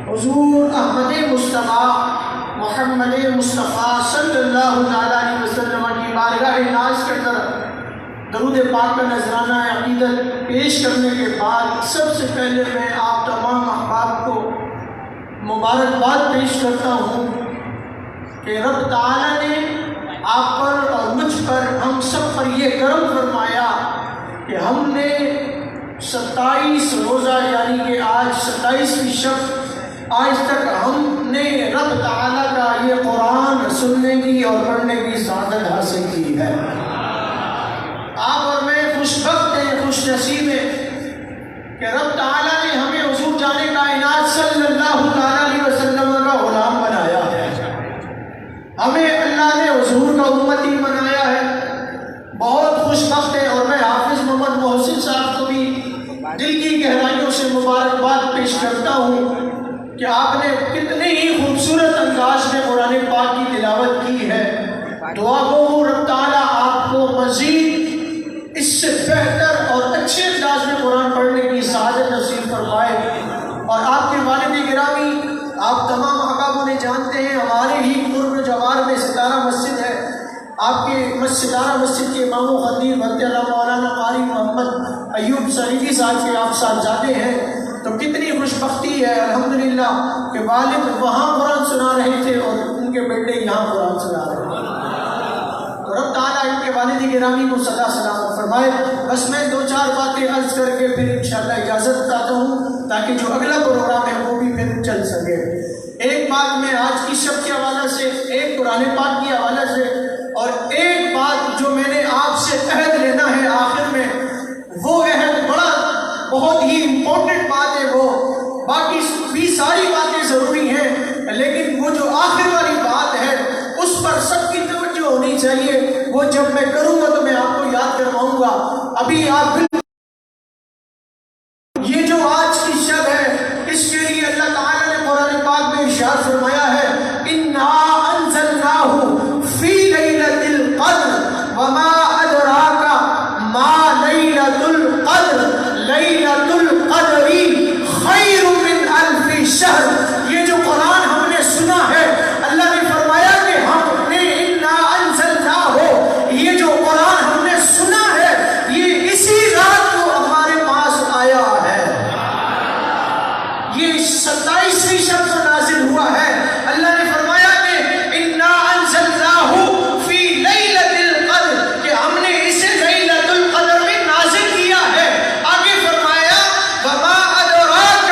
حضور احمد مصطفیٰ محمد مصطفیٰ صلی اللہ علیہ وسلم کی بارگاہ ناز کے طرف درود پاک کا نذرانہ عقیدت پیش کرنے کے بعد سب سے پہلے میں آپ تمام احباب کو مبارکباد پیش کرتا ہوں کہ رب تعالیٰ نے آپ پر اور مجھ پر ہم سب پر یہ کرم فرمایا کہ ہم نے 27 روزہ یعنی کہ آج 27ویں شب آج تک ہم نے رب تعالیٰ کا یہ قرآن سننے کی اور پڑھنے کی سعادت حاصل کی ہے۔ آپ اور میں خوش بخت ہیں، خوش نصیب ہیں کہ رب تعالیٰ نے ہمیں حضور جان کائنات صلی اللہ علیہ وسلم کا غلام بنایا ہے، ہمیں اللہ نے حضور کا امتی بنایا ہے۔ بہت خوش بخت ہے، اور میں حافظ محمد محسن صاحب کو بھی دل کی گہرائیوں سے مبارکباد پیش کرتا ہوں کہ آپ نے کتنے ہی خوبصورت انداز میں قرآن پاک کی تلاوت کی ہے۔ دعا گو رب تعالیٰ آپ کو مزید اس سے بہتر اور اچھے انداز میں قرآن پڑھنے کی سعادت نصیب فرمائے، اور آپ کے والد گرامی آپ تمام احباب نے جانتے ہیں ہمارے ہی قرب جوار میں ستارہ مسجد ہے، آپ کے ستارہ مسجد کے امام و خطیب حضرت اللہ مولانا قاری محمد ایوب صلیبی صاحب کے آپ صاحبزادے ہیں، تو کتنی خوش بختی ہے الحمدللہ کہ والد وہاں قرآن سنا رہے تھے اور ان کے بیٹے یہاں قرآن سنا رہے تھے۔ تو رب تعالیٰ ان کے والد گرامی کو صدا سلامت فرمائے۔ بس میں 2-4 باتیں عرض کر کے پھر انشاءاللہ اجازت چاہتا ہوں تاکہ جو اگلا پروگرام ہے وہ بھی پھر چل سکے۔ ایک بات میں آج کی شب کے حوالے سے، ایک قرآن پاک کے حوالے سے، اور ایک بات جو میں نے آپ سے عہد لینا ہے آخر میں، وہ عہد بہت ہی امپورٹنٹ بات ہے، وہ باقی بھی ساری باتیں ضروری ہیں، لیکن وہ جو آخر والی بات ہے اس پر سب کی توجہ ہونی چاہیے۔ وہ جب میں کروں گا تو میں آپ کو یاد کرواؤں گا۔ ابھی آپ یہ جو آج کی شب ہے اس کے لیے اللہ تعالیٰ نے قرآن پاک میں ارشاد فرمایا ہے اِنَّا أَنزَلْنَاهُ فِي لَيْلَةِ الْقَدْرِ وَمَا أَدْرَاكَ مَا لَيْلَةُ الْقَدْرِ لَيْلَةُ الْقَدْرِ خَيْرٌ مِّنْ أَلْفِ شَهْرٍ۔ یہ جو قرآن ہم نے سنا ہے اللہ نے فرمایا کہ ہم نے اِنَّا أَنزَلْنَاهُ، یہ جو قرآن ہم نے سنا ہے یہ اسی رات کو ہمارے پاس آیا ہے، یہ 27ویں شب کو نازل ہوا ہے۔ اللہ نے فرمایا کہ اِنَّا أَنزَلْنَاهُ فِي لَيْلَةِ الْقَدْرِ کہ ہم نے اسے لَيْلَةُ الْقَدْرِ میں نازل کیا ہے۔ آگے فرمایا وَمَا أَدْرَاكَ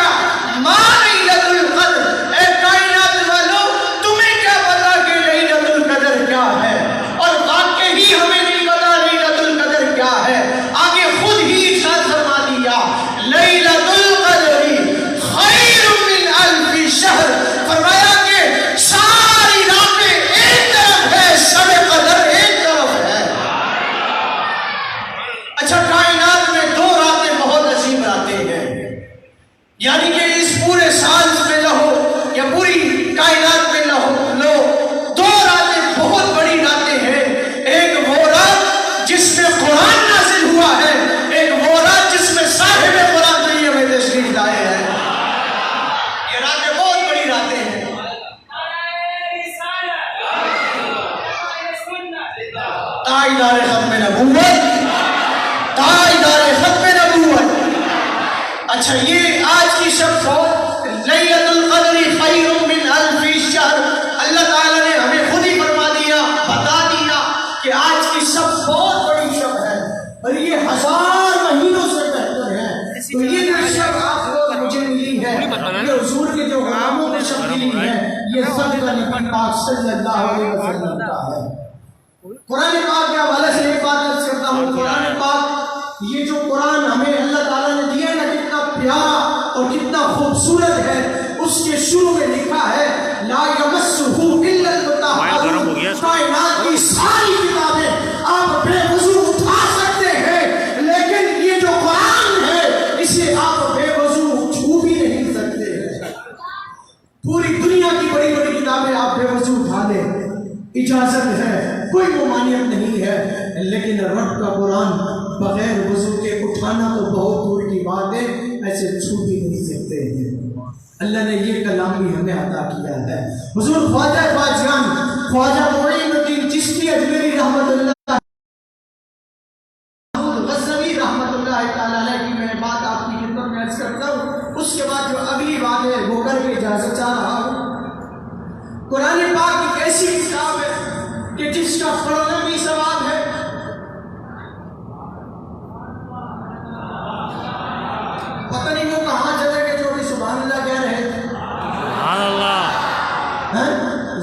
مَا لَيْلَةُ الْقَدْرِ، اے کائنات والو تمہیں کیا پتا کہ لَيْلَةُ الْقَدْر کیا ہے، اور واقعی ہمیں نہیں پتا لَيْلَةُ الْقَدْر کیا ہے۔ آگے خود ہی ارشاد فرما دیا لَيْلَةُ الْقَدْرِ خَيْرٌ مِّنْ أَلْفِ شَهْرٍ، فرمایا کہ ساری راتیں ایک طرف ہے، شب قدر ایک طرف ہے۔ اچھا، کائنات میں 2 راتیں بہت عظیم راتیں ہیں، یعنی کہ اس پورے سال میں لہو یا پوری کائنات میں لو 2 راتیں بہت بڑی راتیں ہیں۔ ایک وہ رات جس میں قرآن نازل ہوا ہے، ایک وہ رات جس میں صاحب قرآن دنیا میں تشریف لائے ہیں۔ یہ راتیں بہت بڑی راتیں ہیں۔ تاجدار ختم نبوت، تاجدار ختم نبوت۔ اچھا، یہ آج کی شب کو لیلۃ القدر خیر من الف شہر، اللہ تعالیٰ نے ہمیں خود ہی فرما دیا، بتا دیا کہ آج کی شب بہت بڑی شب ہے اور یہ 1000 مہینوں سے بہتر ہے۔ تو یہ جو شب آپ کو مجھے ملی ہے، یہ حضور کے جو غلاموں کو شب ملی ہے، یہ سب کا نبی پاک صلی اللہ علیہ وسلم کا ہے۔ قرآن پاک کے حوالے سے ایک بات عرض کرتا ہوں، قرآن پاک یہ جو قرآن ہمیں اللہ تعالیٰ نے دیا ہے نا، کتنا پیارا اور کتنا خوبصورت ہے۔ اس کے شروع میں لکھا ہے لا یمسہ الا المطہرون، کائنات کی ساری کتابیں آپ بے وضو اٹھا سکتے ہیں، لیکن یہ جو قرآن ہے اسے آپ بے وضو چھو بھی نہیں سکتے۔ پوری دنیا کی بڑی بڑی کتابیں آپ بے وضو اٹھا لیں، اجازت ہے، کوئی ممانعت نہیں ہے، لیکن رب کا قرآن بغیر وضو کے اٹھانا تو بہت دور کی بات ہے، ایسے چھو بھی نہیں سکتے ہیں۔ اللہ نے یہ کلام بھی ہمیں عطا کیا ہے۔ حضور خواجہ باجگان خواجہ معین الدین چشتی اجمیری رحمت اللہ غزنوی رحمت اللہ تعالیٰ علیہ کی میں بات آپ کی خدمت میں عرض کرتا ہوں، اس کے بعد جو اگلی بات ہے وہ کر کے اجازت چاہ رہا ہوں۔ قرآن پاک ایک ایسی کتاب ہے کہ جس کا پڑھنا بھی ثواب ہے، پتہ نہیں وہ کہاں چلے گئے جو بھی سبحان اللہ کہہ رہے تھے، سبحان اللہ،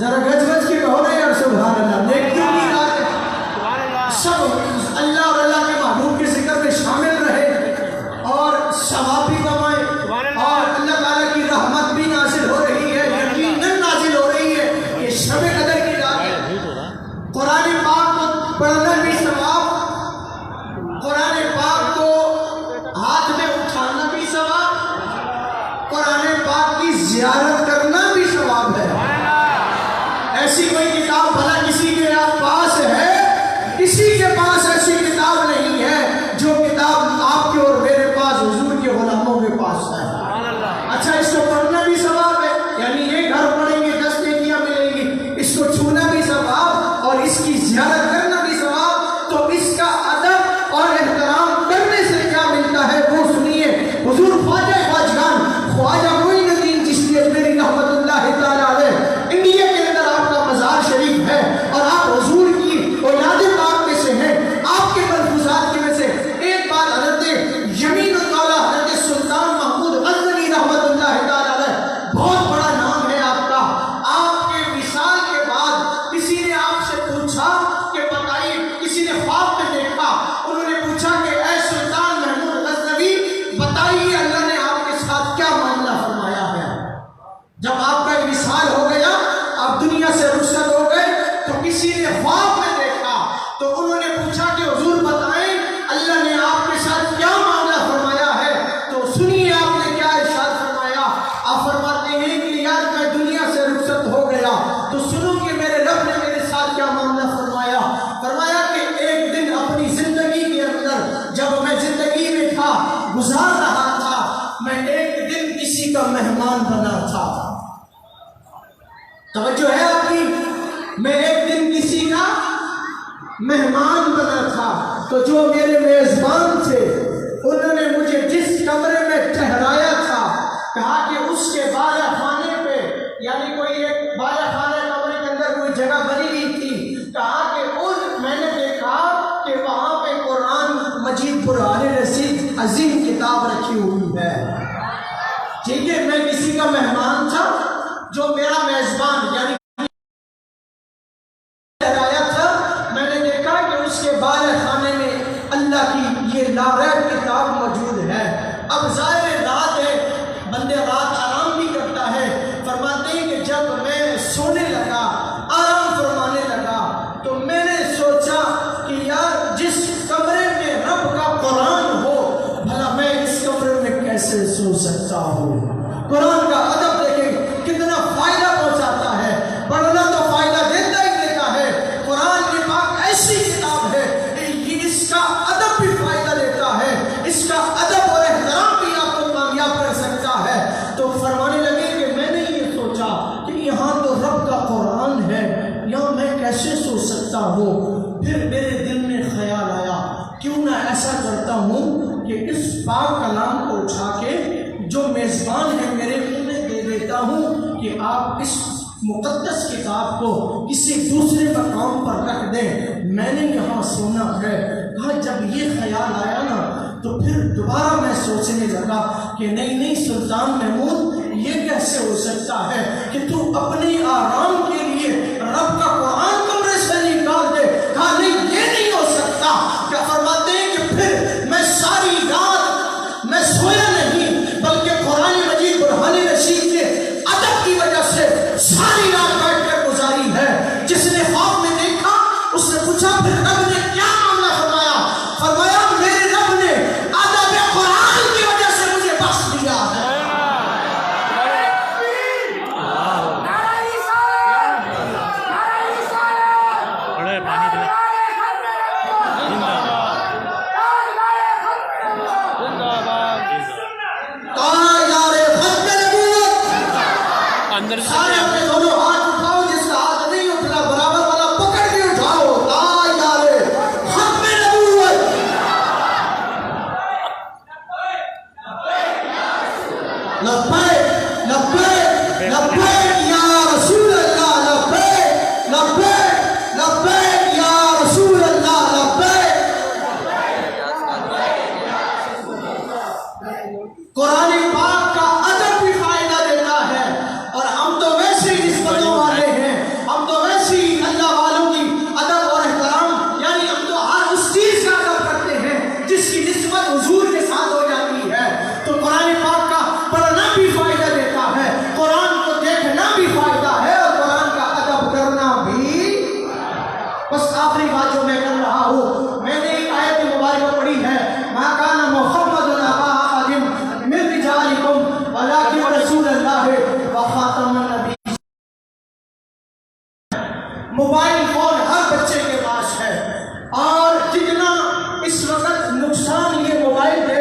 ذرا گج گج کے کہو نا یار سبحان اللہ، نیکیوں کی رات ہے، سب اللہ اور اللہ کے محبوب کے ذکر میں شامل رہے اور ثواب بھی کمائے اور اللہ تعالیٰ کی رحمت بھی نازل ہو رہی ہے، یقیناً نازل ہو رہی ہے، یہ شب قدر کی رات ہے۔ قرآن پاک کو پڑھنا بھی ثواب، قرآن پاک کو ہاتھ میں اٹھانا بھی ثواب، قرآن پاک کی زیارت کرنا بھی ثواب ہے۔ ایسی کوئی کتاب بھلا کسی کے پاس ہے؟ کسی کے پاس ایسی کتاب نہیں ہے جو کتاب آپ کے اور میرے پاس حضور کے غلاموں کے پاس ہے۔ اچھا، اس کو پڑھنا بھی ثواب ہے، یعنی یہ گھر پڑھیں گے 10 نیکیاں ملیں گی، اس کو چھونا بھی ثواب اور اس کی زیارت کرنا بھی ثواب، تو اس کا ادب اور احترام کرنے سے کیا ملتا ہے وہ سنیے۔ حضور خواجہ باجگان خواجہ معین الدین چشتی اجمیری رحمت اللہ تعالیٰ علیہ، انڈیا کے اندر آپ کا مزار شریف ہے اور آپ حضور کی اولاد پاک میں سے ہیں، آپ کے ملفوظات کی میں سے ایک بات حضرت یمین الدولہ حضرت سلطان محمود غزنوی رحمت اللہ تعالیٰ علیہ، بہت بڑا نام ہے آپ کا، آپ کے وصال کے بعد کسی نے آپ سے پوچھا کہ بتائیے، کسی نے خواب میں دیکھا، انہوں نے پوچھا کہ اے سلطان محمود غزنوی بتائیے اللہ نے آپ کے ساتھ کیا معاملہ فرمایا ہے۔ جب آپ کا وصال ہو گیا، آپ دنیا سے رخصت ہو گئے، تو کسی نے خواب میں دیکھا تو انہوں نے پوچھا کہ حضور بتائیں اللہ نے آپ کے ساتھ کیا معاملہ فرمایا ہے، تو سنیے آپ نے کیا ارشاد فرمایا۔ آپ فرماتے ہیں کہ یار میں دنیا سے رخصت ہو گیا تو سنو کہ میرے رب نے میرے ساتھ کیا معاملہ فرمایا۔ فرمایا کہ ایک دن اپنی زندگی کے اندر جب میں زندگی میں تھا، گزار رہا تھا، میں ایک دن کسی کا مہمان بنا تھا۔ توجہ ہے آپ کی؟ میں ایک دن کسی کا مہمان بنا تھا، تو جو میرے میزبان تھے انہوں نے مجھے جس کمرے میں ٹھہرایا تھا، کہا کہ اس کے بالہ خانے پہ، یعنی کوئی ایک بالہ خانے کمرے کے اندر کوئی جگہ بنی ہوئی تھی، کہا کہ میں نے دیکھا کہ وہاں پہ قرآن مجید قرآن رسید عظیم کتاب رکھی ہوئی ہے۔ ٹھیک ہے، میں کسی کا مہمان تھا، جو میرا میزبان یعنی ٹھہرایا تھا، میں نے دیکھا کہ اس کے بالہ خانے میں اللہ کی یہ لاریب کتاب موجود ہے۔ اب ظاہر رات ہے، بندے رات آرام بھی کرتا ہے، فرماتے ہیں کہ جب میں سونے لگا، آرام فرمانے لگا، تو میں نے سوچا کہ یار جس کمرے میں رب کا قرآن ہو، بھلا میں اس کمرے میں کیسے سو سکتا ہوں۔ قرآن کا ادب دیکھیں کتنا فائدہ پہنچاتا ہے، پڑھنا تو فائدہ دیتا ہی دیتا ہے۔ قرآن کی پاک ایسی کتاب ہے کہ اس کا ادب بھی فائدہ دیتا ہے، اس کا ادب اور احترام بھی آپ کو کامیاب کر سکتا ہے۔ تو فرمانے لگے کہ میں نے یہ سوچا کہ یہاں تو رب کا قرآن ہے، یہاں میں کیسے سو سکتا ہوں۔ پھر میرے دل میں خیال آیا کیوں نہ ایسا کرتا ہوں کہ اس پاک کلام کو اٹھا کے جو میزبان ہے میرے منہ میں دے دیتا ہوں کہ آپ اس مقدس کتاب کو کسی دوسرے مقام پر رکھ دیں، میں نے یہاں سونا ہے۔ کہا جب یہ خیال آیا نا تو پھر دوبارہ میں سوچنے لگا کہ نہیں سلطان محمود، یہ کیسے ہو سکتا ہے کہ تو اپنے آرام کے لیے رب کا قرآن کمرے سے نکال دے۔ کہا نہیں، یہ نہیں ہو سکتا۔ کیا فرماتے ہیں کہ پھر میں ساری رات میں سویا نہیں، بلکہ قرآن مجید برہان رشید کے ادب کی وجہ سے ساری رات بیٹھ کر گزاری ہے۔ جس نے خواب میں دیکھا اس نے پوچھا پھر رب نے کیا معاملہ فرمایا؟ فرمایا میرے رب نے ادب قرآن کی وجہ سے مجھے بخش دیا ہے۔ اندر سارے اپنے دونوں ہاتھ اٹھاؤ، جس کا ہاتھ نہیں اٹھنا برابر والا پکڑ کے اٹھاؤ. تاجدار ختم نبوت. لبیک لبیک لبیک یا رسول اللہ، لبیک لبیک لبیک یا رسول اللہ، لبیک. قرآن پاک کا ادب بھی فائدہ دیتا ہے، اور ہم تو ویسے ہی نسبتوں والے ہیں، ہم تو ویسے ہی اللہ والوں کی ادب اور احترام، یعنی ہم تو ہر اس چیز کا ادب کرتے ہیں جس کی نسبت حضور کے ساتھ ہو جاتی ہے. تو قرآن پاک کا پڑھنا بھی فائدہ دیتا ہے، قرآن کو دیکھنا بھی فائدہ ہے، اور قرآن کا ادب کرنا بھی. بس آخری بات جو میں کر رہا ہوں، میں نے ایک آیت مبارکہ پڑھی ہے، ما کان محمد ابا احد من رجالکم ولکن رسول اللہ وخاتم النبی. موبائل فون ہر بچے کے پاس ہے، اور جتنا اس وقت نقصان یہ موبائل دے